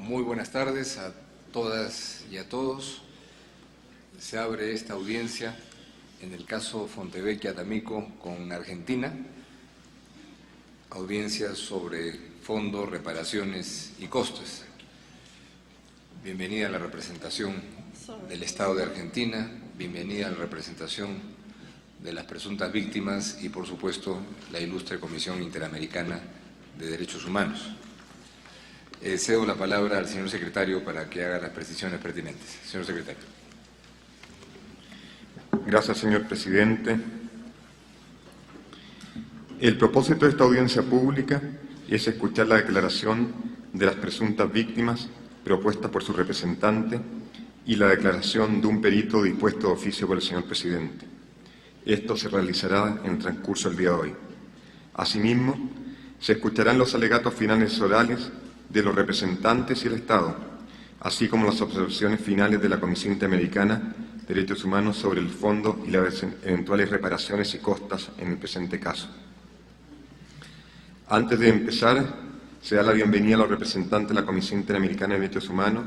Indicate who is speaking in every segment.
Speaker 1: Muy buenas tardes a todas y a todos. Se abre esta audiencia en el caso Fontevecchia D'Amico con Argentina, audiencia sobre fondos, reparaciones y costes. Bienvenida a la representación del Estado de Argentina, bienvenida a la representación de las presuntas víctimas y, por supuesto, la ilustre Comisión Interamericana de Derechos Humanos. Cedo la palabra al señor secretario para que haga las precisiones pertinentes. Señor secretario.
Speaker 2: Gracias, señor presidente. El propósito de esta audiencia pública es escuchar la declaración de las presuntas víctimas propuesta por su representante y la declaración de un perito dispuesto de oficio por el señor presidente. Esto se realizará en el transcurso del día de hoy. Asimismo, se escucharán los alegatos finales orales de los representantes y el Estado, así como las observaciones finales de la Comisión Interamericana de Derechos Humanos sobre el fondo y las eventuales reparaciones y costas en el presente caso. Antes de empezar, se da la bienvenida a los representantes de la Comisión Interamericana de Derechos Humanos,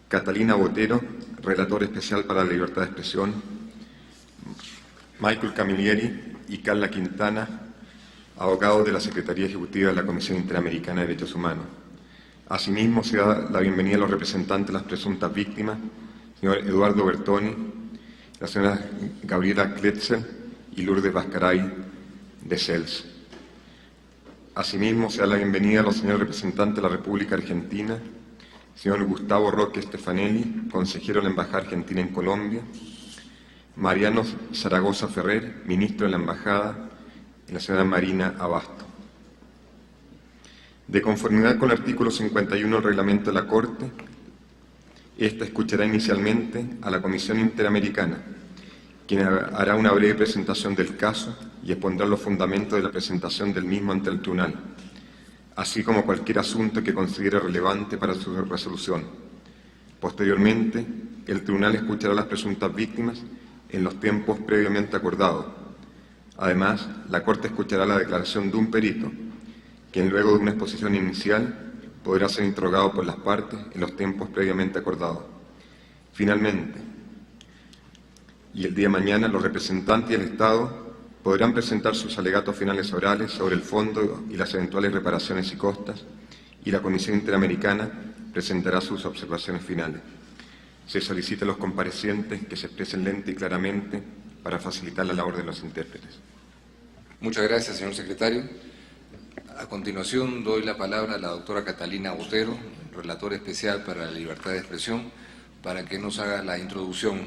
Speaker 2: Catalina Botero, relator especial para la libertad de expresión, Michael Camilleri y Carla Quintana, abogados de la Secretaría Ejecutiva de la Comisión Interamericana de Derechos Humanos. Asimismo, se da la bienvenida a los representantes de las presuntas víctimas, señor Eduardo Bertoni, la señora Gabriela Kletzel y Lourdes Bascaray de CELS. Asimismo, se da la bienvenida a los señores representantes de la República Argentina, señor Gustavo Roque Stefanelli, consejero de la Embajada Argentina en Colombia, Mariano Zaragoza Ferrer, ministro de la Embajada, y la señora Marina Abasto. De conformidad con el artículo 51 del reglamento de la Corte, esta escuchará inicialmente a la Comisión Interamericana, quien hará una breve presentación del caso y expondrá los fundamentos de la presentación del mismo ante el tribunal, así como cualquier asunto que considere relevante para su resolución. Posteriormente, el tribunal escuchará a las presuntas víctimas en los tiempos previamente acordados. Además, la Corte escuchará la declaración de un perito, quien luego de una exposición inicial podrá ser interrogado por las partes en los tiempos previamente acordados. Finalmente, y el día de mañana, los representantes del Estado podrán presentar sus alegatos finales orales sobre el fondo y las eventuales reparaciones y costas, y la Comisión Interamericana presentará sus observaciones finales. Se solicita a los comparecientes que se expresen lenta y claramente para facilitar la labor de los intérpretes.
Speaker 1: Muchas gracias, señor secretario. A continuación, doy la palabra a la doctora Catalina Botero, relatora especial para la libertad de expresión, para que nos haga la introducción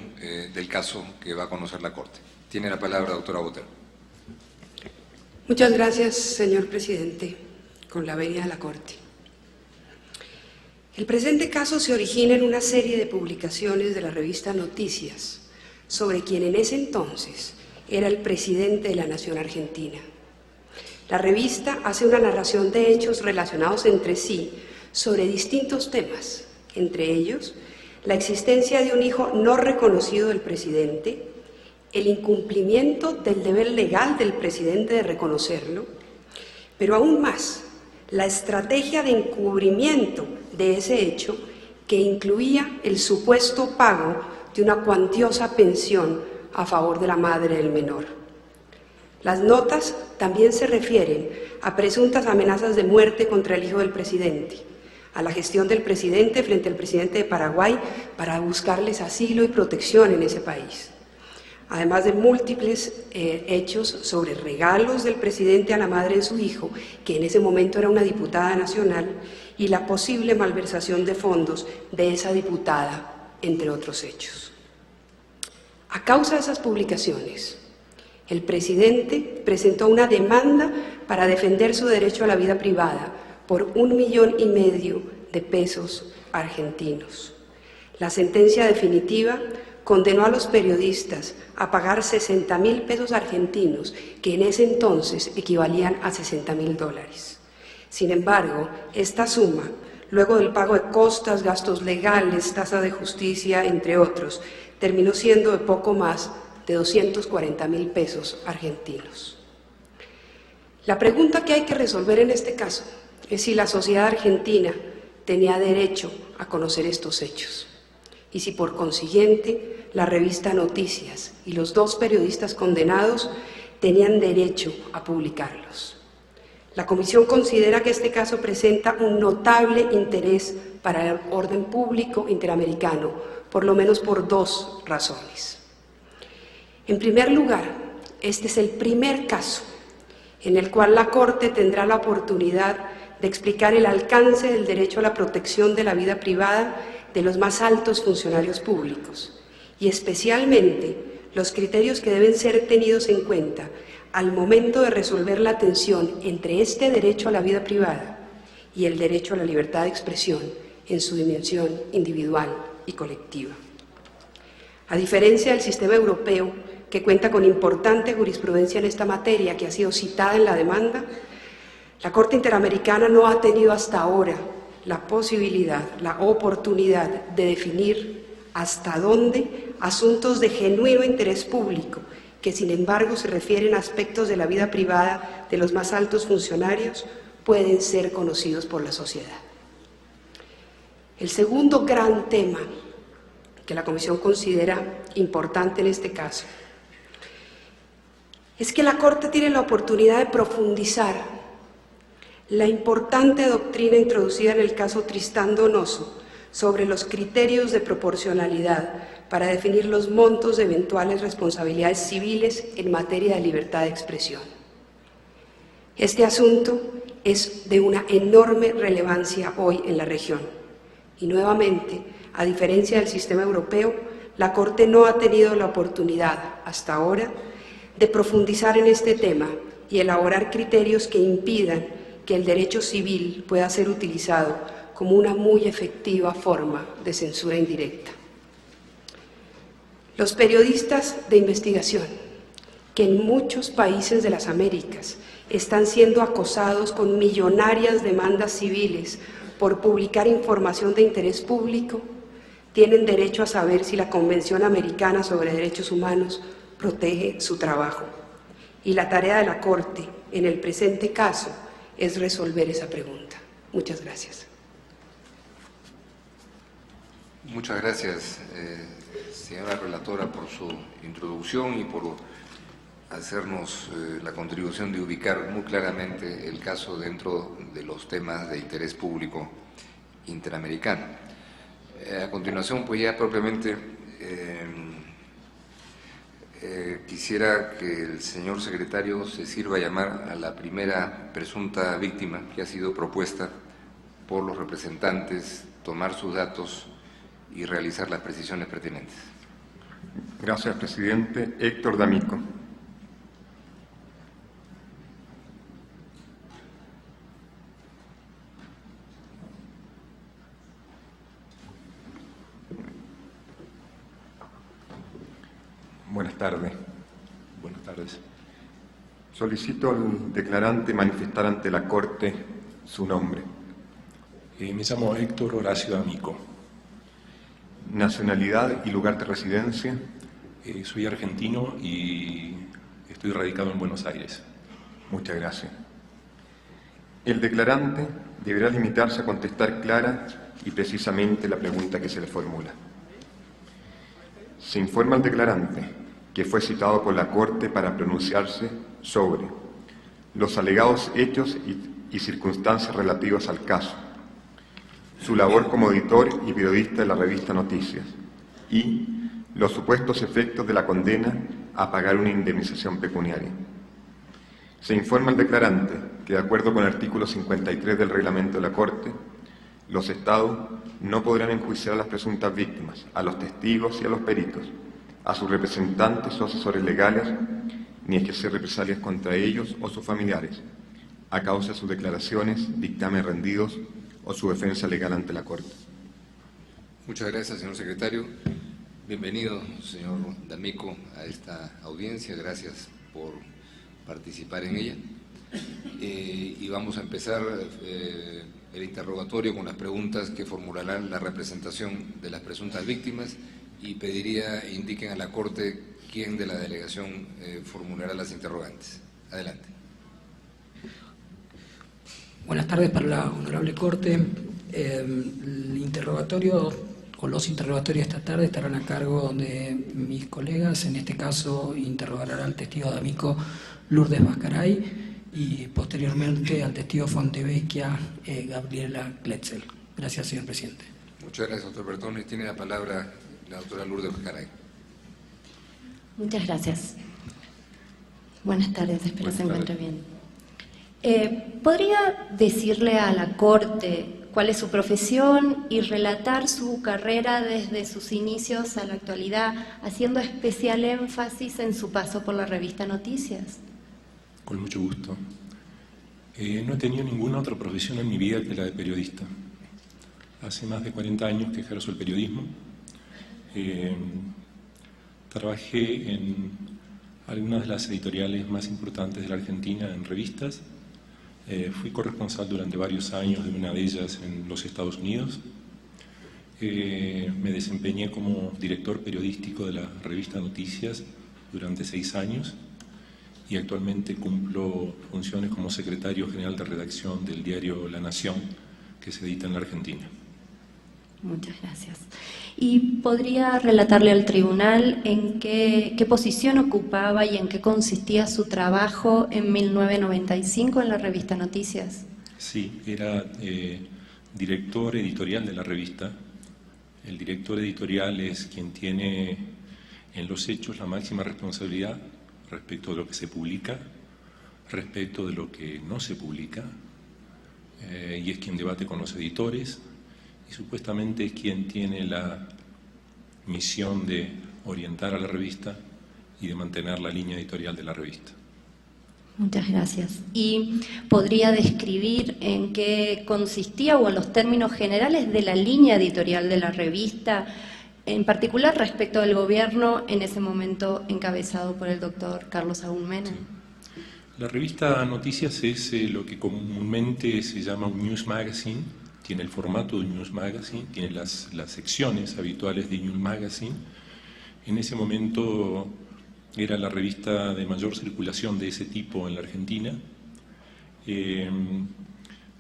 Speaker 1: del caso que va a conocer la Corte. Tiene la palabra, doctora Botero.
Speaker 3: Muchas gracias, señor presidente, con la venia de la Corte. El presente caso se origina en una serie de publicaciones de la revista Noticias sobre quien en ese entonces era el presidente de la Nación Argentina. La revista hace una narración de hechos relacionados entre sí sobre distintos temas, entre ellos la existencia de un hijo no reconocido del presidente, el incumplimiento del deber legal del presidente de reconocerlo, pero aún más, la estrategia de encubrimiento de ese hecho que incluía el supuesto pago de una cuantiosa pensión a favor de la madre del menor. Las notas también se refieren a presuntas amenazas de muerte contra el hijo del presidente, a la gestión del presidente frente al presidente de Paraguay para buscarles asilo y protección en ese país, además de múltiples hechos sobre regalos del presidente a la madre de su hijo, que en ese momento era una diputada nacional, y la posible malversación de fondos de esa diputada, entre otros hechos. A causa de esas publicaciones, el presidente presentó una demanda para defender su derecho a la vida privada por 1,5 millones de pesos argentinos. La sentencia definitiva condenó a los periodistas a pagar 60.000 pesos argentinos, que en ese entonces equivalían a $60.000. Sin embargo, esta suma, luego del pago de costas, gastos legales, tasa de justicia, entre otros, terminó siendo de poco más de 240.000 pesos argentinos. La pregunta que hay que resolver en este caso es si la sociedad argentina tenía derecho a conocer estos hechos. Y si por consiguiente la revista Noticias y los 2 periodistas condenados tenían derecho a publicarlos. La Comisión considera que este caso presenta un notable interés para el orden público interamericano, por lo menos por 2 razones. En primer lugar, este es el primer caso en el cual la Corte tendrá la oportunidad de explicar el alcance del derecho a la protección de la vida privada de los más altos funcionarios públicos y especialmente los criterios que deben ser tenidos en cuenta al momento de resolver la tensión entre este derecho a la vida privada y el derecho a la libertad de expresión en su dimensión individual y colectiva. A diferencia del sistema europeo, que cuenta con importante jurisprudencia en esta materia que ha sido citada en la demanda, la Corte Interamericana no ha tenido hasta ahora la posibilidad, la oportunidad de definir hasta dónde asuntos de genuino interés público, que sin embargo se refieren a aspectos de la vida privada de los más altos funcionarios, pueden ser conocidos por la sociedad. El segundo gran tema que la Comisión considera importante en este caso es que la Corte tiene la oportunidad de profundizar la importante doctrina introducida en el caso Tristán Donoso sobre los criterios de proporcionalidad para definir los montos de eventuales responsabilidades civiles en materia de libertad de expresión. Este asunto es de una enorme relevancia hoy en la región y nuevamente, a diferencia del sistema europeo, la Corte no ha tenido la oportunidad hasta ahora de profundizar en este tema y elaborar criterios que impidan que el derecho civil pueda ser utilizado como una muy efectiva forma de censura indirecta. Los periodistas de investigación, que en muchos países de las Américas están siendo acosados con millonarias demandas civiles por publicar información de interés público, tienen derecho a saber si la Convención Americana sobre Derechos Humanos protege su trabajo. Y la tarea de la Corte, en el presente caso, es resolver esa pregunta. Muchas gracias.
Speaker 1: Muchas gracias, señora relatora, por su introducción y por hacernos la contribución de ubicar muy claramente el caso dentro de los temas de interés público interamericano. A continuación, pues ya propiamente quisiera que el señor secretario se sirva a llamar a la primera presunta víctima que ha sido propuesta por los representantes, tomar sus datos y realizar las precisiones pertinentes.
Speaker 2: Gracias, presidente. Héctor D'Amico. Buenas tardes.
Speaker 4: Buenas tardes.
Speaker 2: Solicito al declarante manifestar ante la Corte su nombre.
Speaker 4: Me llamo Héctor Horacio D'Amico.
Speaker 2: Nacionalidad y lugar de residencia.
Speaker 4: Soy argentino y estoy radicado en Buenos Aires.
Speaker 2: Muchas gracias. El declarante deberá limitarse a contestar clara y precisamente la pregunta que se le formula. Se informa al declarante que fue citado por la Corte para pronunciarse sobre los alegados hechos y circunstancias relativas al caso, su labor como editor y periodista de la revista Noticias y los supuestos efectos de la condena a pagar una indemnización pecuniaria. Se informa al declarante que, de acuerdo con el artículo 53 del reglamento de la Corte, los Estados no podrán enjuiciar a las presuntas víctimas, a los testigos y a los peritos, a sus representantes o asesores legales, ni ejercer represalias contra ellos o sus familiares, a causa de sus declaraciones, dictámenes rendidos o su defensa legal ante la Corte.
Speaker 1: Muchas gracias, señor secretario. Bienvenido, señor D'Amico, a esta audiencia. Gracias por participar en ella. Y vamos a empezar el interrogatorio con las preguntas que formularán la representación de las presuntas víctimas y pediría indiquen a la Corte quién de la delegación formulará las interrogantes. Adelante.
Speaker 5: Buenas tardes para la Honorable Corte. El interrogatorio o los interrogatorios esta tarde estarán a cargo de mis colegas. En este caso interrogarán al testigo de amico Lourdes Bascaray y posteriormente al testigo Fontevecchia Gabriela Kletzel. Gracias, señor presidente.
Speaker 1: Muchas gracias, doctor Bertone. Tiene la palabra la doctora Lourdes Bascaray.
Speaker 6: Muchas gracias. Buenas tardes, espero se encuentre bien. ¿Podría decirle a la Corte cuál es su profesión y relatar su carrera desde sus inicios a la actualidad, haciendo especial énfasis en su paso por la revista Noticias?
Speaker 4: Con mucho gusto. No he tenido ninguna otra profesión en mi vida que la de periodista. Hace más de 40 años que ejerzo el periodismo. Trabajé en algunas de las editoriales más importantes de la Argentina en revistas. Fui corresponsal durante varios años de una de ellas en los Estados Unidos. Me desempeñé como director periodístico de la revista Noticias durante 6 años y actualmente cumplo funciones como secretario general de redacción del diario La Nación, que se edita en la Argentina.
Speaker 6: Muchas gracias. ¿Y podría relatarle al tribunal en qué posición ocupaba y en qué consistía su trabajo en 1995 en la revista Noticias?
Speaker 4: Sí, era director editorial de la revista. El director editorial es quien tiene en los hechos la máxima responsabilidad respecto de lo que se publica, respecto de lo que no se publica, y es quien debate con los editores, y supuestamente es quien tiene la misión de orientar a la revista y de mantener la línea editorial de la revista.
Speaker 6: Muchas gracias. ¿Y podría describir en qué consistía o en los términos generales de la línea editorial de la revista, en particular respecto al gobierno en ese momento encabezado por el doctor Carlos Saúl Menem?
Speaker 4: Sí. La revista Noticias es lo que comúnmente se llama un news magazine. Tiene el formato de un news magazine, tiene las secciones habituales de news magazine. En ese momento era la revista de mayor circulación de ese tipo en la Argentina.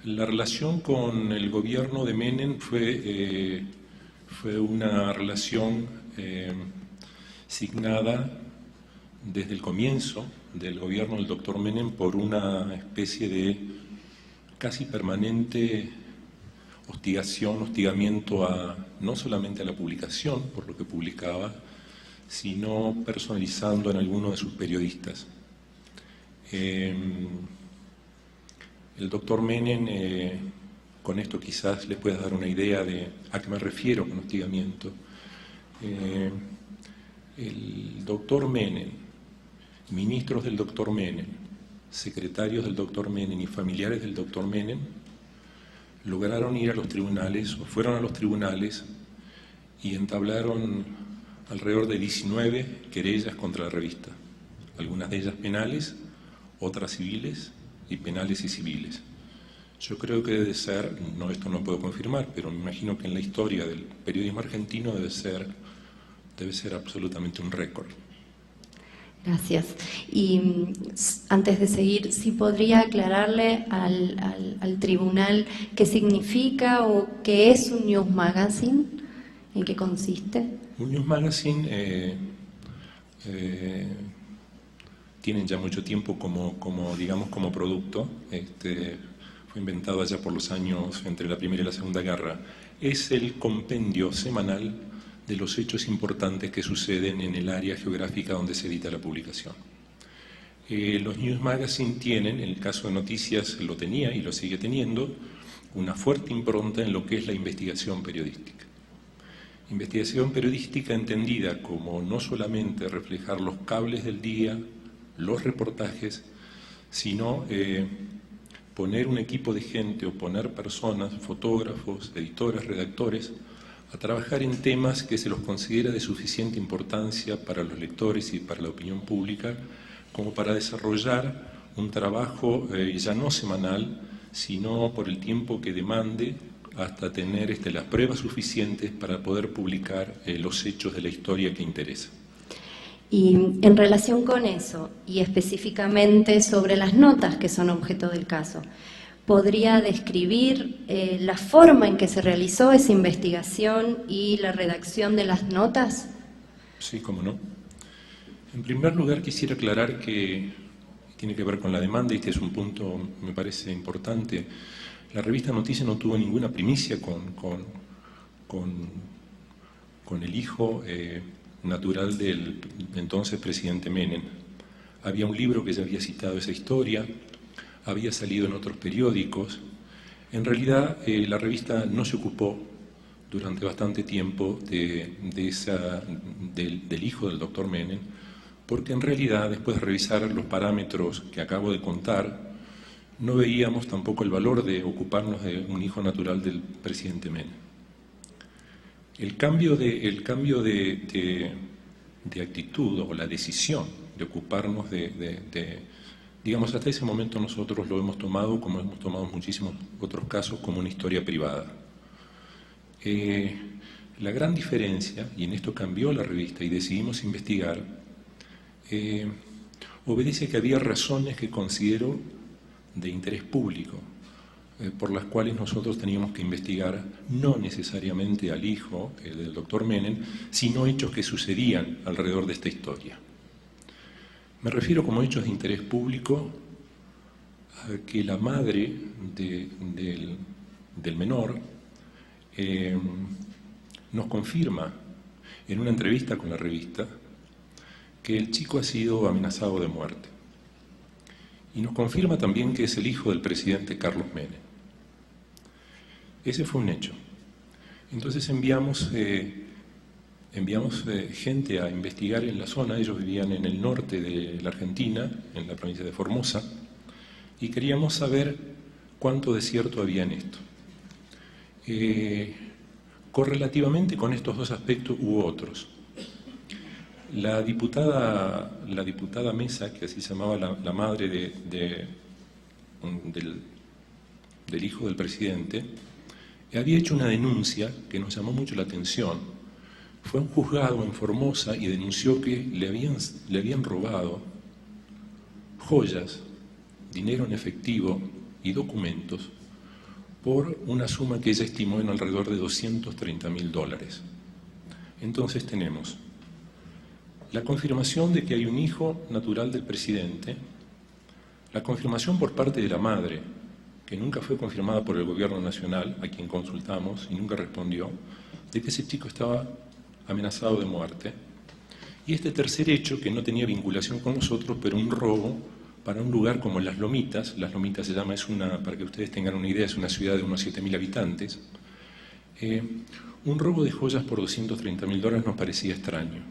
Speaker 4: La relación con el gobierno de Menem fue una relación signada desde el comienzo del gobierno del doctor Menem por una especie de casi permanente hostigamiento no solamente a la publicación, por lo que publicaba, sino personalizando en alguno de sus periodistas. El doctor Menem, con esto quizás les pueda dar una idea de a qué me refiero con hostigamiento. El doctor Menem, ministros del doctor Menem, secretarios del doctor Menem y familiares del doctor Menem lograron ir a los tribunales, o fueron a los tribunales, y entablaron alrededor de 19 querellas contra la revista, algunas de ellas penales, otras civiles, y penales y civiles. Yo creo que debe ser, esto no puedo confirmar, pero me imagino que en la historia del periodismo argentino debe ser absolutamente un récord.
Speaker 6: Gracias. Y antes de seguir, ¿sí podría aclararle al tribunal qué significa o qué es un news magazine? ¿En qué consiste?
Speaker 4: Un news magazine tienen ya mucho tiempo como producto. Fue inventado allá por los años entre la Primera y la Segunda Guerra. Es el compendio semanal de los hechos importantes que suceden en el área geográfica donde se edita la publicación. Los news magazine tienen, en el caso de Noticias lo tenía y lo sigue teniendo, una fuerte impronta en lo que es la investigación periodística. Investigación periodística entendida como no solamente reflejar los cables del día, los reportajes, sino poner un equipo de gente o poner personas, fotógrafos, editores, redactores, a trabajar en temas que se los considera de suficiente importancia para los lectores y para la opinión pública, como para desarrollar un trabajo ya no semanal, sino por el tiempo que demande, hasta tener las pruebas suficientes para poder publicar los hechos de la historia que interesa.
Speaker 6: Y en relación con eso, y específicamente sobre las notas que son objeto del caso, ¿Podría describir la forma en que se realizó esa investigación y la redacción de las notas?
Speaker 4: Sí, cómo no. En primer lugar, quisiera aclarar que tiene que ver con la demanda, y este es un punto, me parece importante. La revista Noticias no tuvo ninguna primicia con el hijo natural del entonces presidente Menem. Había un libro que ya había citado esa historia, había salido en otros periódicos. En realidad, la revista no se ocupó durante bastante tiempo del hijo del doctor Menem, porque en realidad, después de revisar los parámetros que acabo de contar, no veíamos tampoco el valor de ocuparnos de un hijo natural del presidente Menem. El cambio de actitud o la decisión de ocuparnos digamos, hasta ese momento nosotros lo hemos tomado, como hemos tomado muchísimos otros casos, como una historia privada. La gran diferencia, y en esto cambió la revista y decidimos investigar, obedece a que había razones que considero de interés público, por las cuales nosotros teníamos que investigar no necesariamente al hijo del doctor Menem, sino hechos que sucedían alrededor de esta historia. Me refiero como hechos de interés público a que la madre del menor nos confirma en una entrevista con la revista que el chico ha sido amenazado de muerte. Y nos confirma también que es el hijo del presidente Carlos Menem. Ese fue un hecho. Entonces enviamos gente a investigar en la zona. Ellos vivían en el norte de la Argentina, en la provincia de Formosa, y queríamos saber cuánto de cierto había en esto. Correlativamente con estos dos aspectos hubo otros. La diputada Mesa, que así se llamaba la madre del hijo del presidente, había hecho una denuncia que nos llamó mucho la atención. Fue a un juzgado en Formosa y denunció que le habían robado joyas, dinero en efectivo y documentos por una suma que ella estimó en alrededor de $230.000. Entonces tenemos la confirmación de que hay un hijo natural del presidente, la confirmación por parte de la madre, que nunca fue confirmada por el gobierno nacional, a quien consultamos y nunca respondió, de que ese chico estaba amenazado de muerte. Y este tercer hecho, que no tenía vinculación con nosotros, pero un robo para un lugar como Las Lomitas. Las Lomitas se llama, para que ustedes tengan una idea, es una ciudad de unos 7.000 habitantes. Un robo de joyas por $230.000 nos parecía extraño.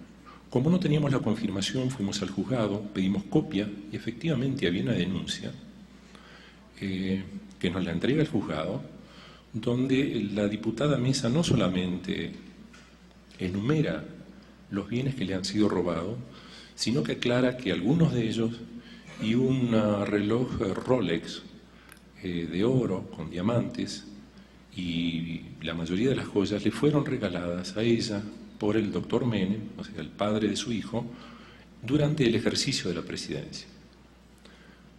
Speaker 4: Como no teníamos la confirmación, fuimos al juzgado, pedimos copia y efectivamente había una denuncia que nos la entrega el juzgado, donde la diputada Mesa no solamente enumera los bienes que le han sido robados, sino que aclara que algunos de ellos y un reloj Rolex de oro con diamantes y la mayoría de las joyas le fueron regaladas a ella por el doctor Menem, o sea, el padre de su hijo, durante el ejercicio de la presidencia.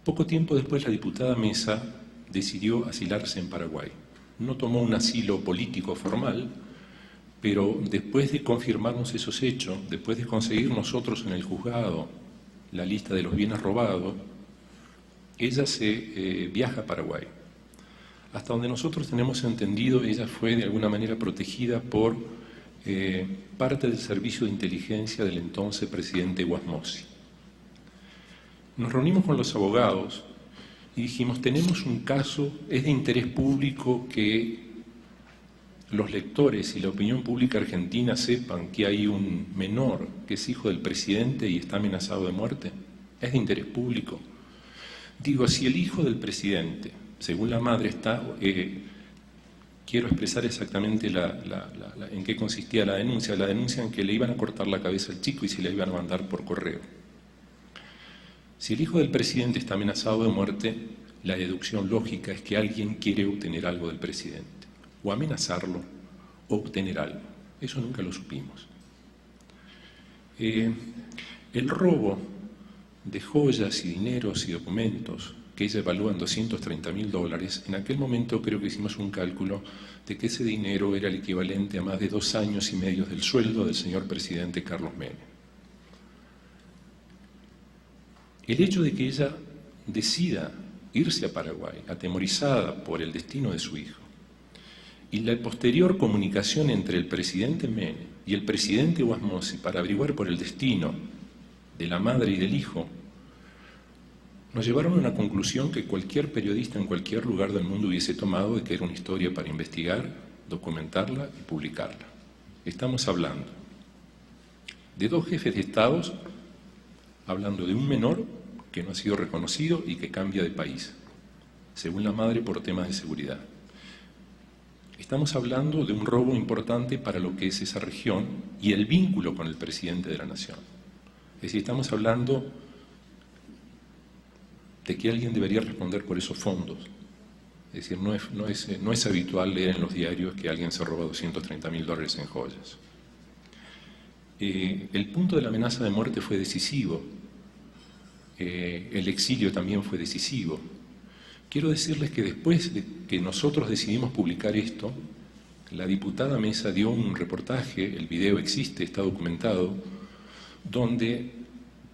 Speaker 4: Poco tiempo después la diputada Mesa decidió asilarse en Paraguay. No tomó un asilo político formal, pero después de confirmarnos esos hechos, después de conseguir nosotros en el juzgado la lista de los bienes robados, ella se viaja a Paraguay. Hasta donde nosotros tenemos entendido, ella fue de alguna manera protegida por parte del servicio de inteligencia del entonces presidente Guasmossi. Nos reunimos con los abogados y dijimos, tenemos un caso, es de interés público que los lectores y la opinión pública argentina sepan que hay un menor que es hijo del presidente y está amenazado de muerte. Es de interés público. Digo, si el hijo del presidente, según la madre, está... quiero expresar exactamente en qué consistía la denuncia. La denuncia en que le iban a cortar la cabeza al chico y se la iban a mandar por correo. Si el hijo del presidente está amenazado de muerte, la deducción lógica es que alguien quiere obtener algo del presidente, o amenazarlo, o obtener algo. Eso nunca lo supimos. El robo de joyas y dineros y documentos que ella evalúa en $230.000, en aquel momento creo que hicimos un cálculo de que ese dinero era el equivalente a más de 2 años y medio del sueldo del señor presidente Carlos Menem. El hecho de que ella decida irse a Paraguay, atemorizada por el destino de su hijo, y la posterior comunicación entre el presidente Menem y el presidente Wasmosy para averiguar por el destino de la madre y del hijo, nos llevaron a una conclusión que cualquier periodista en cualquier lugar del mundo hubiese tomado, de que era una historia para investigar, documentarla y publicarla. Estamos hablando de 2 jefes de Estados, hablando de un menor que no ha sido reconocido y que cambia de país, según la madre por temas de seguridad. Estamos hablando de un robo importante para lo que es esa región y el vínculo con el presidente de la nación. Es decir, estamos hablando de que alguien debería responder por esos fondos. Es decir, no es habitual leer en los diarios que alguien se roba $230.000 en joyas. El punto de la amenaza de muerte fue decisivo. El exilio también fue decisivo. Quiero decirles que después de que nosotros decidimos publicar esto, la diputada Mesa dio un reportaje, el video existe, está documentado, donde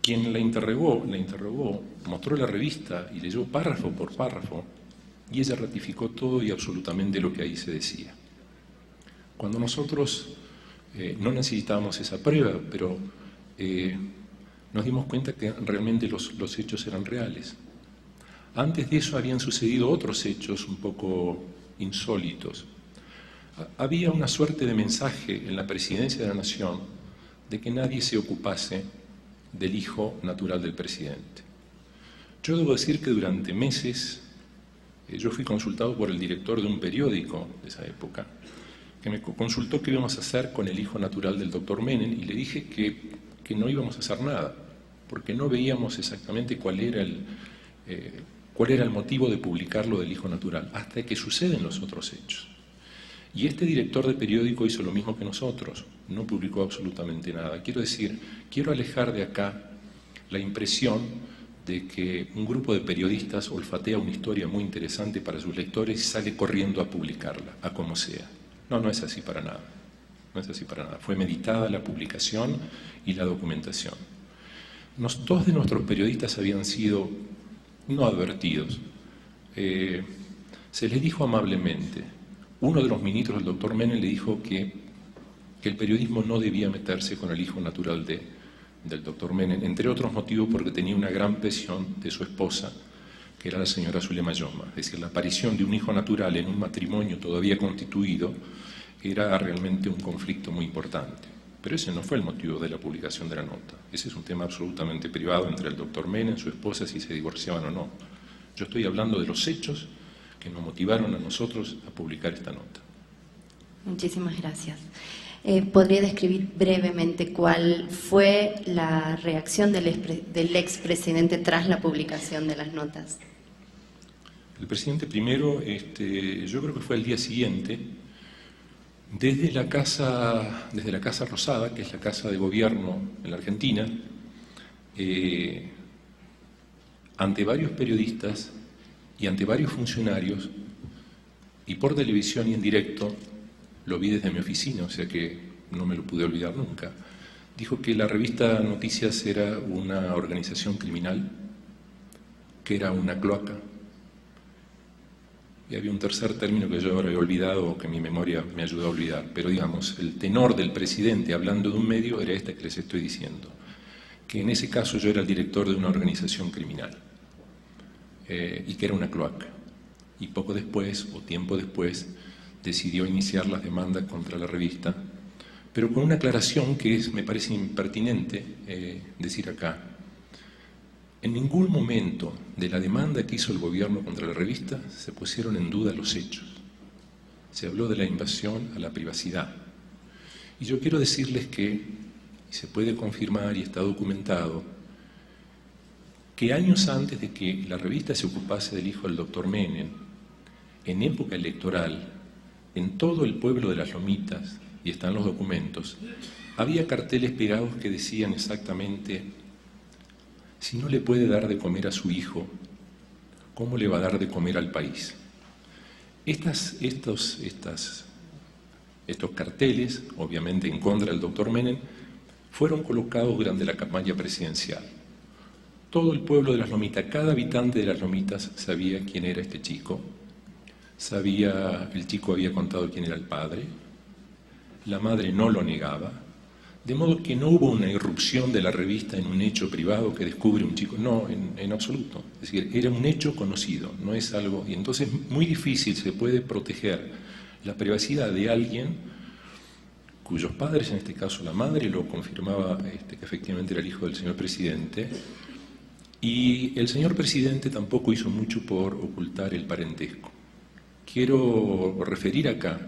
Speaker 4: quien la interrogó, mostró la revista y leyó párrafo por párrafo, y ella ratificó todo y absolutamente lo que ahí se decía. Cuando nosotros no necesitábamos esa prueba, pero nos dimos cuenta que realmente los hechos eran reales. Antes de eso habían sucedido otros hechos un poco insólitos. Había una suerte de mensaje en la presidencia de la Nación de que nadie se ocupase del hijo natural del presidente. Yo debo decir que durante meses yo fui consultado por el director de un periódico de esa época, que me consultó qué íbamos a hacer con el hijo natural del doctor Menem, y le dije que no íbamos a hacer nada, porque no veíamos exactamente cuál era el motivo de publicarlo del hijo natural, hasta que suceden los otros hechos. Y este director de periódico hizo lo mismo que nosotros, no publicó absolutamente nada. Quiero alejar de acá la impresión de que un grupo de periodistas olfatea una historia muy interesante para sus lectores y sale corriendo a publicarla, a como sea. No es así para nada. No es así para nada. Fue meditada la publicación y la documentación. 2 de nuestros periodistas habían sido no advertidos. Se les dijo amablemente. Uno de los ministros del doctor Menem le dijo que el periodismo no debía meterse con el hijo natural del doctor Menem, entre otros motivos porque tenía una gran presión de su esposa, que era la señora Zulema Yoma. Es decir, la aparición de un hijo natural en un matrimonio todavía constituido era realmente un conflicto muy importante. Pero ese no fue el motivo de la publicación de la nota. Ese es un tema absolutamente privado entre el doctor Menem y su esposa, si se divorciaban o no. Yo estoy hablando de los hechos que nos motivaron a nosotros a publicar esta nota.
Speaker 6: Muchísimas gracias. ¿Podría describir brevemente cuál fue la reacción del expresidente tras la publicación de las notas?
Speaker 4: El presidente primero, yo creo que fue al día siguiente, desde la Casa Rosada, que es la casa de gobierno en la Argentina, ante varios periodistas y ante varios funcionarios, y por televisión y en directo, lo vi desde mi oficina, o sea que no me lo pude olvidar nunca, dijo que la revista Noticias era una organización criminal, que era una cloaca. Y había un tercer término que yo ahora he olvidado o que mi memoria me ayudó a olvidar, pero digamos, el tenor del presidente hablando de un medio era este que les estoy diciendo, que en ese caso yo era el director de una organización criminal. Y que era una cloaca. Y poco después, o tiempo después, decidió iniciar las demandas contra la revista, pero con una aclaración que me parece impertinente decir acá. En ningún momento de la demanda que hizo el gobierno contra la revista se pusieron en duda los hechos. Se habló de la invasión a la privacidad. Y yo quiero decirles que, y se puede confirmar y está documentado, que años antes de que la revista se ocupase del hijo del doctor Menem, en época electoral, en todo el pueblo de Las Lomitas, y están los documentos, había carteles pegados que decían exactamente: si no le puede dar de comer a su hijo, ¿cómo le va a dar de comer al país? Estos carteles, obviamente en contra del doctor Menem, fueron colocados durante la campaña presidencial. Todo el pueblo de Las Lomitas, cada habitante de Las Lomitas sabía quién era este chico, el chico había contado quién era el padre, la madre no lo negaba, de modo que no hubo una irrupción de la revista en un hecho privado que descubre un chico, no, en absoluto. Es decir, era un hecho conocido, no es algo... Y entonces muy difícil se puede proteger la privacidad de alguien cuyos padres, en este caso la madre, lo confirmaba que efectivamente era el hijo del señor presidente, y el señor presidente tampoco hizo mucho por ocultar el parentesco. Quiero referir acá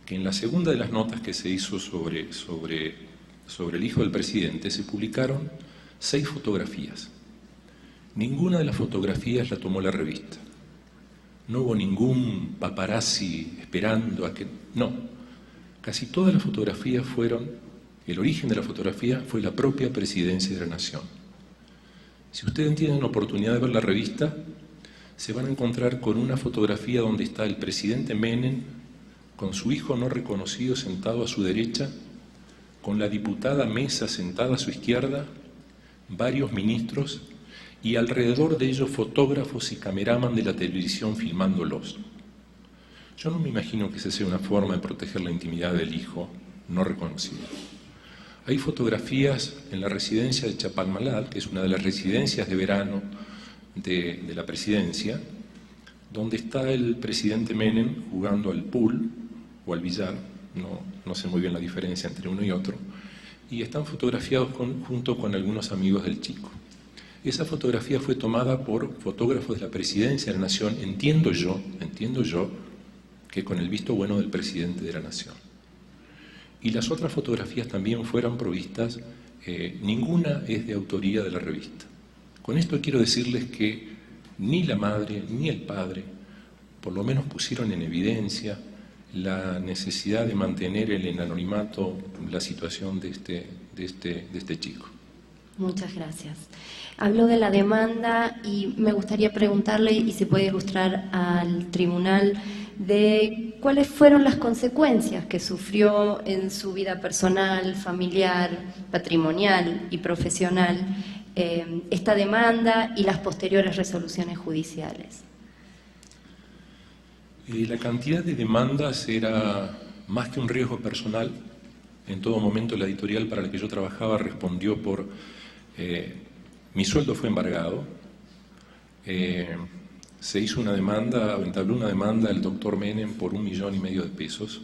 Speaker 4: que en la segunda de las notas que se hizo sobre el hijo del presidente se publicaron 6 fotografías. Ninguna de las fotografías la tomó la revista. No hubo ningún paparazzi esperando a que... No, casi todas las fotografías el origen de la fotografía fue la propia Presidencia de la Nación. Si ustedes tienen la oportunidad de ver la revista, se van a encontrar con una fotografía donde está el presidente Menem con su hijo no reconocido sentado a su derecha, con la diputada Mesa sentada a su izquierda, varios ministros y alrededor de ellos fotógrafos y cameraman de la televisión filmándolos. Yo no me imagino que esa sea una forma de proteger la intimidad del hijo no reconocido. Hay fotografías en la residencia de Chapalmalal, que es una de las residencias de verano de la presidencia, donde está el presidente Menem jugando al pool o al billar, no sé muy bien la diferencia entre uno y otro, y están fotografiados junto con algunos amigos del chico. Esa fotografía fue tomada por fotógrafos de la Presidencia de la Nación, entiendo yo, que con el visto bueno del presidente de la Nación. Y las otras fotografías también fueron provistas, ninguna es de autoría de la revista. Con esto quiero decirles que ni la madre ni el padre, por lo menos pusieron en evidencia la necesidad de mantener en anonimato la situación de este chico.
Speaker 6: Muchas gracias. Habló de la demanda y me gustaría preguntarle, y se puede ilustrar al tribunal, de cuáles fueron las consecuencias que sufrió en su vida personal, familiar, patrimonial y profesional esta demanda y las posteriores resoluciones judiciales.
Speaker 4: La cantidad de demandas era más que un riesgo personal. En todo momento la editorial para la que yo trabajaba respondió por... mi sueldo fue embargado. Se hizo una demanda, entabló una demanda el doctor Menem por $1,5 millones de pesos.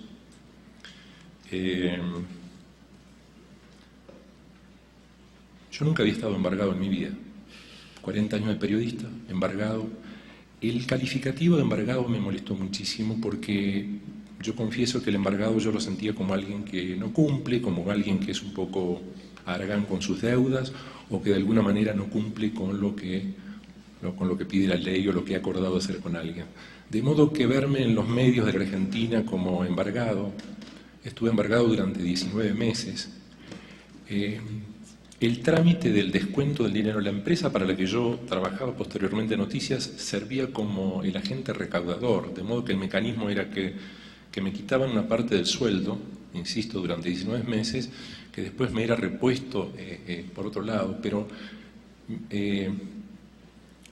Speaker 4: Yo nunca había estado embargado en mi vida. 40 años de periodista, embargado. El calificativo de embargado me molestó muchísimo porque yo confieso que el embargado yo lo sentía como alguien que no cumple, como alguien que es un poco haragán con sus deudas o que de alguna manera no cumple con lo que pide la ley o lo que ha acordado hacer con alguien. De modo que verme en los medios de la Argentina como embargado, estuve embargado durante 19 meses, el trámite del descuento del dinero, la empresa para la que yo trabajaba posteriormente en Noticias servía como el agente recaudador, de modo que el mecanismo era que me quitaban una parte del sueldo, insisto, durante 19 meses, que después me era repuesto por otro lado, pero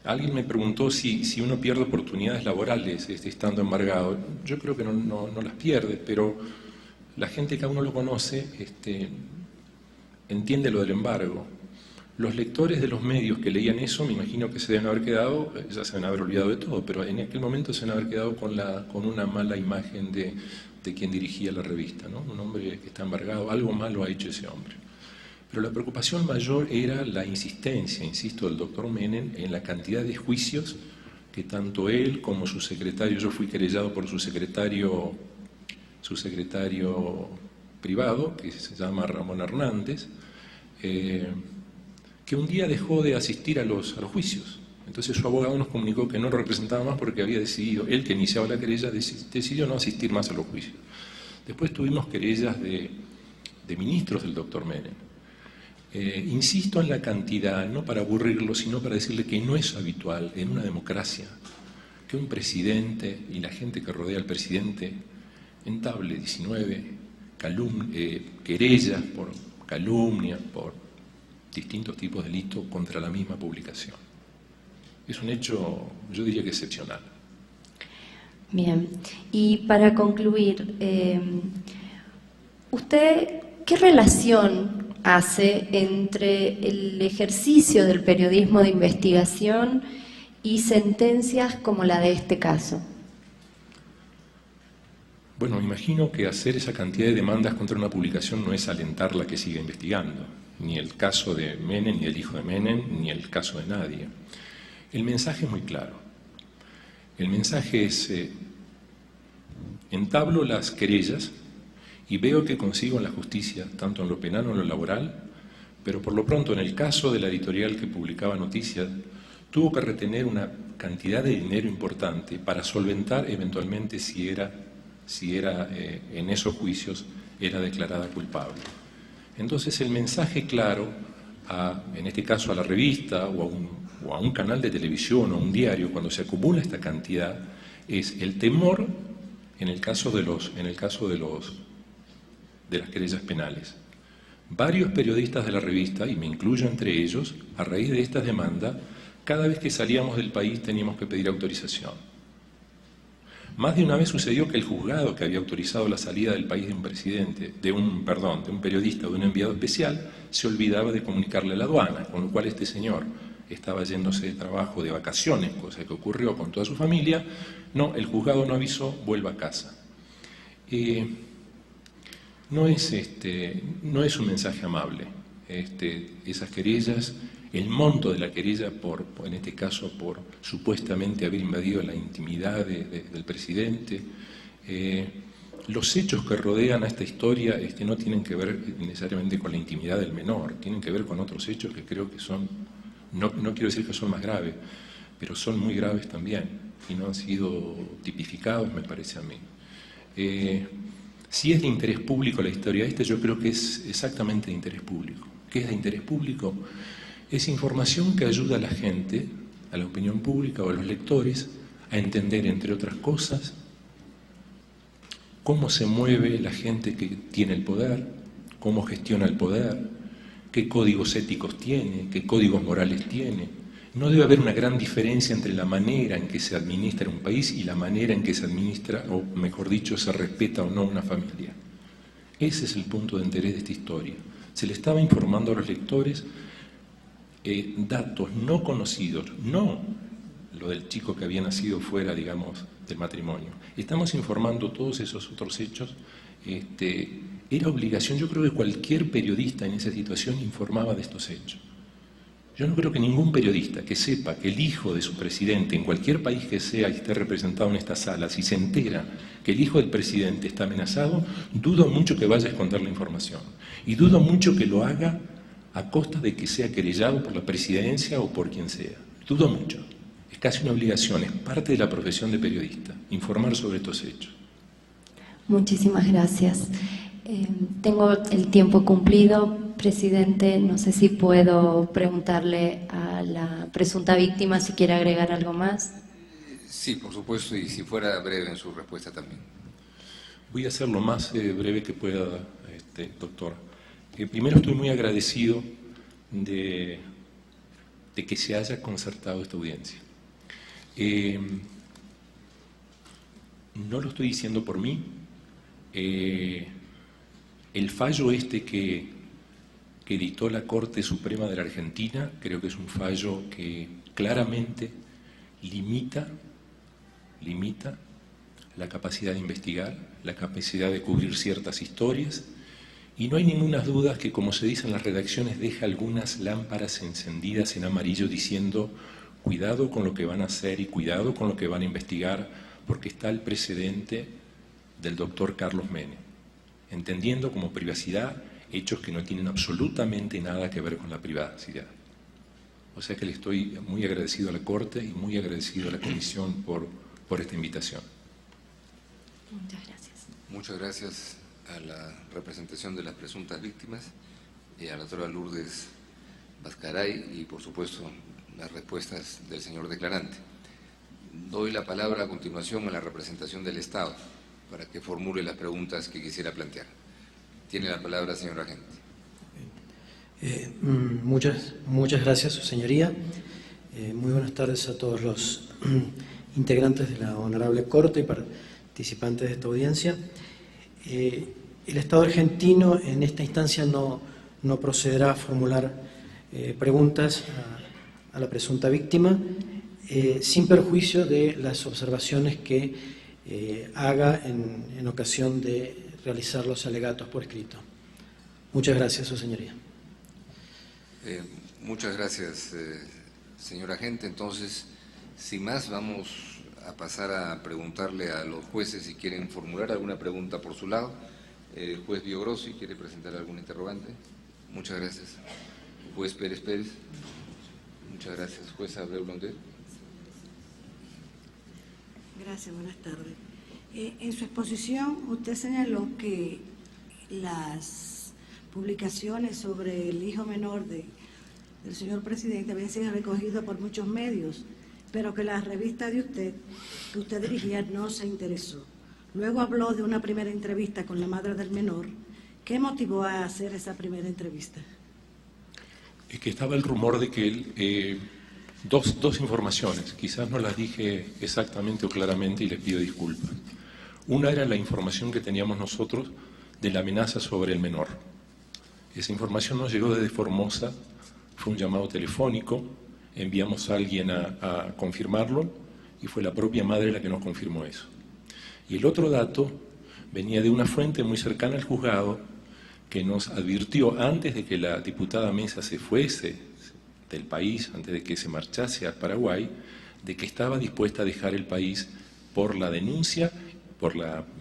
Speaker 4: alguien me preguntó si uno pierde oportunidades laborales estando embargado. Yo creo que no las pierde, pero la gente que aún no lo conoce entiende lo del embargo. Los lectores de los medios que leían eso, me imagino que se deben haber quedado, ya se deben haber olvidado de todo, pero en aquel momento se deben haber quedado con una mala imagen de quien dirigía la revista, ¿no? Un hombre que está embargado, algo malo ha hecho ese hombre. Pero la preocupación mayor era la insistencia, insisto, del doctor Menem en la cantidad de juicios que tanto él como su secretario, yo fui querellado por su secretario privado, que se llama Ramón Hernández, que un día dejó de asistir a los juicios. Entonces su abogado nos comunicó que no lo representaba más porque había decidido, él que iniciaba la querella, decidió no asistir más a los juicios. Después tuvimos querellas de ministros del doctor Menem. Insisto en la cantidad, no para aburrirlo, sino para decirle que no es habitual en una democracia que un presidente y la gente que rodea al presidente entable 19 querellas por calumnia, por distintos tipos de delitos contra la misma publicación. Es un hecho, yo diría que excepcional.
Speaker 6: Bien, y para concluir, ¿usted qué relación hace entre el ejercicio del periodismo de investigación y sentencias como la de este caso?
Speaker 4: Bueno, me imagino que hacer esa cantidad de demandas contra una publicación no es alentar la que siga investigando, ni el caso de Menem, ni el hijo de Menem, ni el caso de nadie. El mensaje es muy claro. El mensaje es, entablo las querellas y veo que consigo en la justicia, tanto en lo penal como en lo laboral, pero por lo pronto en el caso de la editorial que publicaba noticias, tuvo que retener una cantidad de dinero importante para solventar eventualmente si era en esos juicios era declarada culpable. Entonces el mensaje claro, en este caso a la revista o a un canal de televisión o a un diario, cuando se acumula esta cantidad, es el temor en el caso de las querellas penales. Varios periodistas de la revista, y me incluyo entre ellos, a raíz de estas demandas, cada vez que salíamos del país teníamos que pedir autorización. Más de una vez sucedió que el juzgado que había autorizado la salida del país de un periodista o de un enviado especial, se olvidaba de comunicarle a la aduana, con lo cual este señor estaba yéndose de trabajo, de vacaciones, cosa que ocurrió con toda su familia. No, el juzgado no avisó, vuelva a casa. No es un mensaje amable. Esas querellas, el monto de la querella, en este caso por supuestamente haber invadido la intimidad del presidente, los hechos que rodean a esta historia no tienen que ver necesariamente con la intimidad del menor, tienen que ver con otros hechos que creo que son, no quiero decir que son más graves, pero son muy graves también y no han sido tipificados, me parece a mí. Si es de interés público la historia yo creo que es exactamente de interés público. ¿Qué es de interés público? Es información que ayuda a la gente, a la opinión pública o a los lectores, a entender, entre otras cosas, cómo se mueve la gente que tiene el poder, cómo gestiona el poder, qué códigos éticos tiene, qué códigos morales tiene. No debe haber una gran diferencia entre la manera en que se administra un país y la manera en que se administra, o mejor dicho, se respeta o no una familia. Ese es el punto de interés de esta historia. Se le estaba informando a los lectores datos no conocidos, no lo del chico que había nacido fuera, digamos, del matrimonio. Estamos informando todos esos otros hechos. Era obligación, yo creo que cualquier periodista en esa situación informaba de estos hechos. Yo no creo que ningún periodista que sepa que el hijo de su presidente, en cualquier país que sea y esté representado en esta sala, si se entera que el hijo del presidente está amenazado, dudo mucho que vaya a esconder la información. Y dudo mucho que lo haga a costa de que sea querellado por la presidencia o por quien sea. Dudo mucho. Es casi una obligación, es parte de la profesión de periodista, informar sobre estos hechos.
Speaker 6: Muchísimas gracias. Tengo el tiempo cumplido, presidente. No sé si puedo preguntarle a la presunta víctima si quiere agregar algo más.
Speaker 1: Sí, por supuesto, y si fuera breve en su respuesta también.
Speaker 4: Voy a ser lo más breve que pueda, doctor. Primero estoy muy agradecido de que se haya concertado esta audiencia. No lo estoy diciendo por mí. El fallo que dictó la Corte Suprema de la Argentina creo que es un fallo que claramente limita la capacidad de investigar, la capacidad de cubrir ciertas historias, y no hay ninguna duda que, como se dice en las redacciones, deja algunas lámparas encendidas en amarillo diciendo cuidado con lo que van a hacer y cuidado con lo que van a investigar, porque está el precedente del doctor Carlos Menem, entendiendo como privacidad hechos que no tienen absolutamente nada que ver con la privacidad. O sea que le estoy muy agradecido a la Corte y muy agradecido a la Comisión por esta invitación.
Speaker 6: Muchas gracias.
Speaker 1: Muchas gracias a la representación de las presuntas víctimas. y a la doctora Lourdes Bascaray y, por supuesto, las respuestas del señor declarante. Doy la palabra a continuación a la representación del Estado para que formule las preguntas que quisiera plantear. Tiene la palabra, señor agente.
Speaker 7: Muchas gracias, su señoría. Muy buenas tardes a todos los integrantes de la Honorable Corte y participantes de esta audiencia. El Estado argentino en esta instancia no procederá a formular preguntas a la presunta víctima, sin perjuicio de las observaciones que haga en ocasión de realizar los alegatos por escrito. Muchas gracias, su señoría.
Speaker 1: Muchas gracias, señor agente. Entonces, sin más, vamos a pasar a preguntarle a los jueces si quieren formular alguna pregunta por su lado. Juez Biogrossi, ¿quiere presentar algún interrogante? Muchas gracias. Juez Pérez Pérez. Muchas gracias. Juez Abreu Blondet.
Speaker 8: Gracias, buenas tardes. En su exposición usted señaló que las publicaciones sobre el hijo menor del señor presidente habían sido recogidas por muchos medios, pero que la revista de usted, que usted dirigía, no se interesó. Luego habló de una primera entrevista con la madre del menor. ¿Qué motivó a hacer esa primera entrevista?
Speaker 4: Es que estaba el rumor de que él... Dos informaciones, quizás no las dije exactamente o claramente y les pido disculpas. Una era la información que teníamos nosotros de la amenaza sobre el menor. Esa información nos llegó desde Formosa, fue un llamado telefónico, enviamos a alguien a confirmarlo y fue la propia madre la que nos confirmó eso. Y el otro dato venía de una fuente muy cercana al juzgado que nos advirtió antes de que la diputada Mesa se fuese del país, antes de que se marchase a Paraguay, de que estaba dispuesta a dejar el país por la denuncia,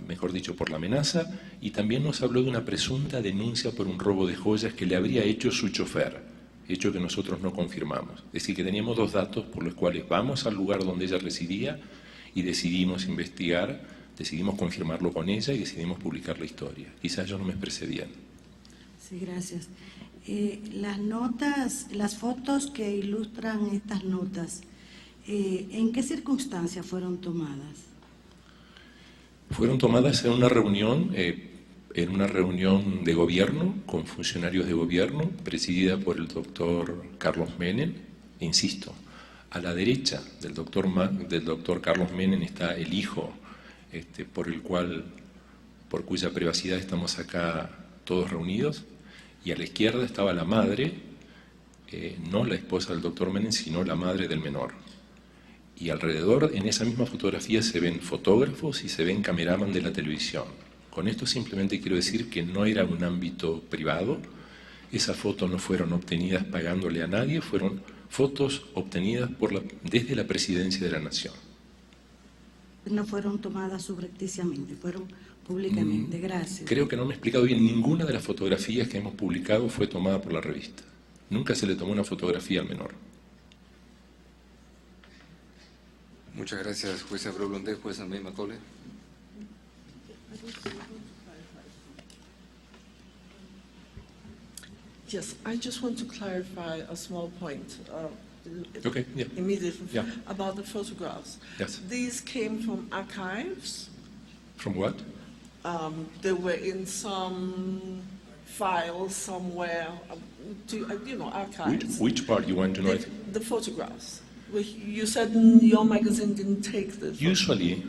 Speaker 4: mejor dicho, por la amenaza, y también nos habló de una presunta denuncia por un robo de joyas que le habría hecho su chofer, hecho que nosotros no confirmamos. Es decir, que teníamos dos datos por los cuales vamos al lugar donde ella residía y decidimos investigar, decidimos confirmarlo con ella y decidimos publicar la historia. Quizás yo no me expresé bien.
Speaker 8: Sí, gracias. Las notas, las fotos que ilustran estas notas, ¿en qué circunstancias fueron tomadas?
Speaker 4: Fueron tomadas en una reunión de gobierno, con funcionarios de gobierno, presidida por el doctor Carlos Menem. Insisto, a la derecha del doctor Carlos Menem está el hijo por cuya privacidad estamos acá todos reunidos, y a la izquierda estaba la madre, no la esposa del doctor Menem, sino la madre del menor. Y alrededor, en esa misma fotografía, se ven fotógrafos y se ven cameraman de la televisión. Con esto simplemente quiero decir que no era un ámbito privado, esas fotos no fueron obtenidas pagándole a nadie, fueron fotos obtenidas desde la Presidencia de la Nación.
Speaker 8: No fueron tomadas subrepticiamente, fueron públicamente. Gracias.
Speaker 4: Creo que no me he explicado bien. Ninguna de las fotografías que hemos publicado fue tomada por la revista. Nunca se le tomó una fotografía al menor.
Speaker 1: Muchas gracias, juez Abreu Blondet. Juez Amé Macaulay.
Speaker 9: Yes, I just want to clarify a small point.
Speaker 4: Okay, yeah.
Speaker 9: Immediately.
Speaker 4: Yeah.
Speaker 9: About the photographs.
Speaker 4: Yes.
Speaker 9: These came from archives.
Speaker 4: From what?
Speaker 9: They were in some file somewhere, archives.
Speaker 4: Which part you want to know?
Speaker 9: The photographs. You said your magazine didn't take the
Speaker 4: Usually,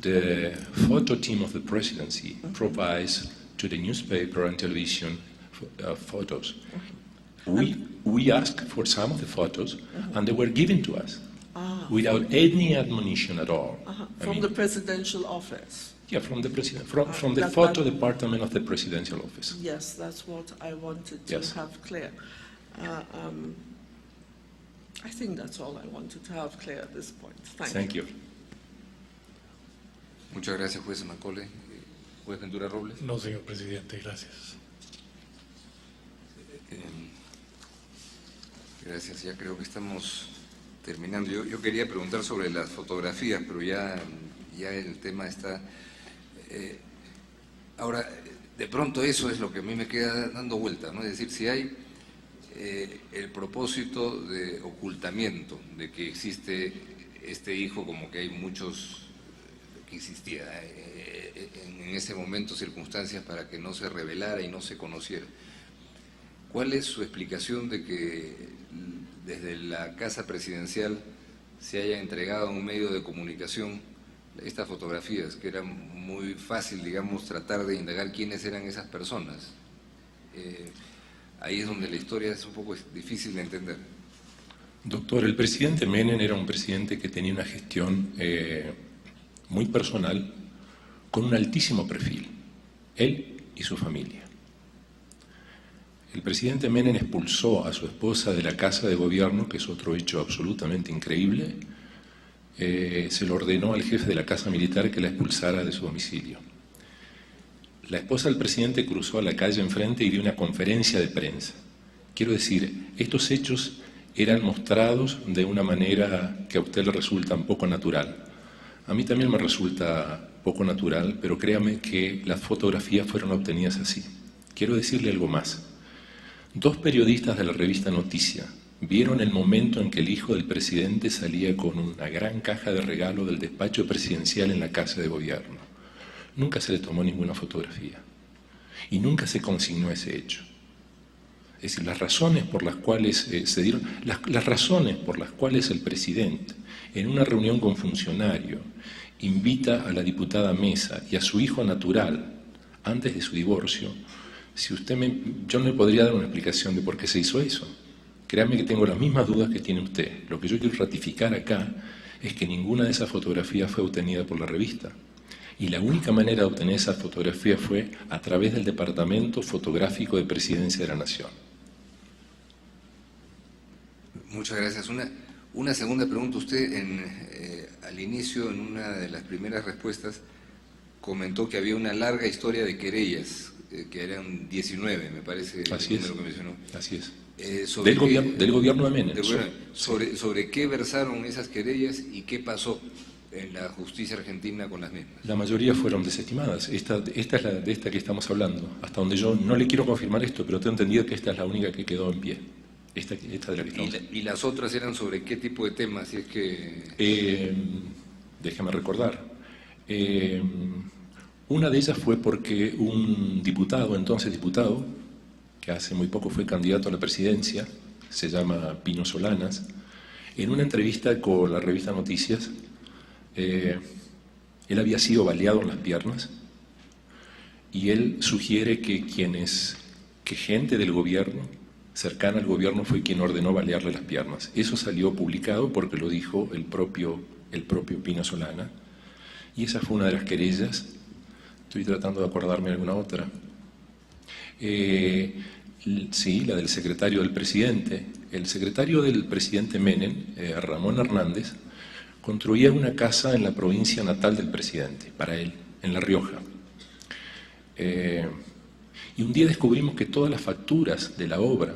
Speaker 4: the photo team of the presidency provides to the newspaper and television photos. We asked for some of the photos, and they were given to us without any admonition at all.
Speaker 9: From the presidential office.
Speaker 4: Yeah, from the president, from the photo department of the presidential office.
Speaker 9: Yes, that's what I wanted to have clear. I think that's all I wanted to have clear at this point. Thank you.
Speaker 1: Muchas gracias, juez Macaulay. Juez Ventura Robles.
Speaker 10: No, señor presidente, gracias.
Speaker 1: Gracias, ya creo que estamos terminando. Yo quería preguntar sobre las fotografías, pero ya el tema está... ahora, de pronto eso es lo que a mí me queda dando vuelta, ¿no? Es decir, si hay el propósito de ocultamiento, de que existe este hijo, como que hay muchos, que existía en ese momento circunstancias para que no se revelara y no se conociera. ¿Cuál es su explicación de que desde la Casa Presidencial se haya entregado a un medio de comunicación estas fotografías, que era muy fácil, digamos, tratar de indagar quiénes eran esas personas? Ahí es donde la historia es un poco difícil de entender.
Speaker 4: Doctor, el presidente Menem era un presidente que tenía una gestión muy personal, con un altísimo perfil, él y su familia. El presidente Menem expulsó a su esposa de la Casa de Gobierno, que es otro hecho absolutamente increíble. Se lo ordenó al jefe de la Casa Militar que la expulsara de su domicilio. La esposa del presidente cruzó a la calle enfrente y dio una conferencia de prensa. Quiero decir, estos hechos eran mostrados de una manera que a usted le resulta un poco natural. A mí también me resulta poco natural, pero créame que las fotografías fueron obtenidas así. Quiero decirle algo más. 2 periodistas de la revista Noticia vieron el momento en que el hijo del presidente salía con una gran caja de regalo del despacho presidencial en la Casa de Gobierno. Nunca se le tomó ninguna fotografía y nunca se consignó ese hecho. Es decir, las razones por las cuales las razones por las cuales el presidente, en una reunión con funcionario, invita a la diputada Mesa y a su hijo natural antes de su divorcio, yo no le podría dar una explicación de por qué se hizo eso. Créame que tengo las mismas dudas que tiene usted. Lo que yo quiero ratificar acá es que ninguna de esas fotografías fue obtenida por la revista. Y la única manera de obtener esas fotografías fue a través del Departamento Fotográfico de Presidencia de la Nación.
Speaker 1: Muchas gracias. Una segunda pregunta. Usted al inicio, en una de las primeras respuestas, comentó que había una larga historia de querellas, que eran 19, me parece.
Speaker 4: Así
Speaker 1: el
Speaker 4: es.
Speaker 1: número que mencionó.
Speaker 4: Así es.
Speaker 1: Del
Speaker 4: gobierno de Menem.
Speaker 1: Sobre qué versaron esas querellas y qué pasó en la justicia argentina con las mismas.
Speaker 4: La mayoría fueron desestimadas. Esta es la de esta que estamos hablando. Hasta donde yo no le quiero confirmar esto, pero tengo entendido que esta es la única que quedó en pie. Esta de la que estamos hablando.
Speaker 1: ¿Y las otras eran sobre qué tipo de temas? Si es que...
Speaker 4: Déjame recordar. Una de ellas fue porque un entonces diputado, que hace muy poco fue candidato a la presidencia, se llama Pino Solanas, en una entrevista con la revista Noticias, él había sido baleado en las piernas y él sugiere que gente del gobierno, cercana al gobierno, fue quien ordenó balearle las piernas. Eso salió publicado porque lo dijo el propio Pino Solana, y esa fue una de las querellas. Estoy tratando de acordarme de alguna otra. Sí, la del secretario del presidente. El secretario del presidente Menem, Ramón Hernández, construía una casa en la provincia natal del presidente, para él, en La Rioja. Y un día descubrimos que todas las facturas de la obra,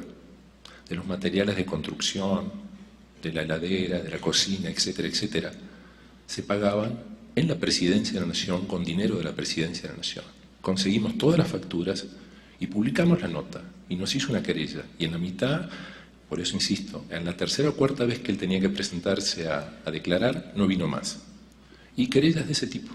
Speaker 4: de los materiales de construcción, de la heladera, de la cocina, etcétera, etcétera, se pagaban en la Presidencia de la Nación, con dinero de la Presidencia de la Nación. Conseguimos todas las facturas y publicamos la nota, y nos hizo una querella. Y en la mitad, por eso insisto, en la tercera o cuarta vez que él tenía que presentarse a declarar, no vino más. Y querellas de ese tipo.